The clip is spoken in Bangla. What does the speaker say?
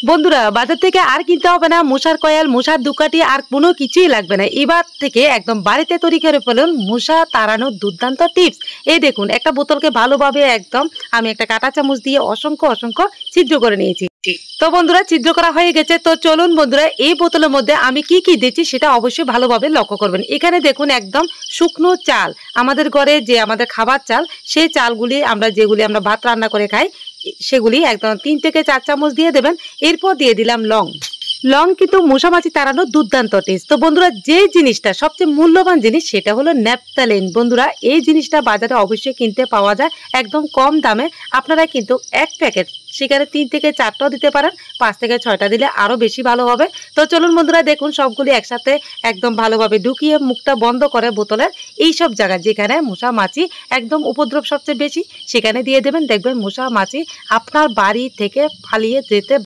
বন্ধুরা বাজার থেকে আর কিনতে হবে না মশার কয়েল, মশার ধূপকাঠি আর কোনো কিছুই লাগবে না। এবার থেকে একদম বাড়িতে তৈরি করে ফেলুন মশা তাড়ানোর দুর্দান্ত টিপস। এই দেখুন একটা বোতলকে ভালোভাবে একদম আমি একটা কাঁটা চামচ দিয়ে অসংখ্য অসংখ্য ছিদ্র করে নিয়েছি। তো বন্ধুরা ছিদ্র করা হয়ে গেছে। তো চলুন বন্ধুরা এই বোতলের মধ্যে আমি কি কি দিচ্ছি সেটা অবশ্যই ভালোভাবে লক্ষ্য করবেন। এখানে দেখুন একদম শুকনো চাল, আমাদের ঘরে যে আমাদের খাবার চাল, সেই চালগুলি যেগুলি আমরা ভাত রান্না করে খাই সেগুলি একদম 3 থেকে 4 চামচ দিয়ে দেবেন। এরপর দিয়ে দিলাম লং। লং কিন্তু মশামাছি তাড়ানোর দুর্দান্ত টেস্ট। তো বন্ধুরা যে জিনিসটা সবচেয়ে মূল্যবান জিনিস সেটা হলো ন্যাপথালিন। বন্ধুরা এই জিনিসটা বাজারে অবশ্যই কিনতে পাওয়া যায় একদম কম দামে। আপনারা কিন্তু এক প্যাকেট সেখানে 3 থেকে 4টাও দিতে পারেন, 5 থেকে 6টা দিলে আরও বেশি ভালো হবে। তো চলুন বন্ধুরা দেখুন সবগুলি একসাথে একদম ভালোভাবে ঢুকিয়ে মুখটা বন্ধ করে বোতলের এই সব জায়গায় যেখানে মশা মাছি একদম উপদ্রব সবচেয়ে বেশি সেখানে দিয়ে দেবেন। দেখবেন মশা মাছি আপনার বাড়ি থেকে পালিয়ে যেতে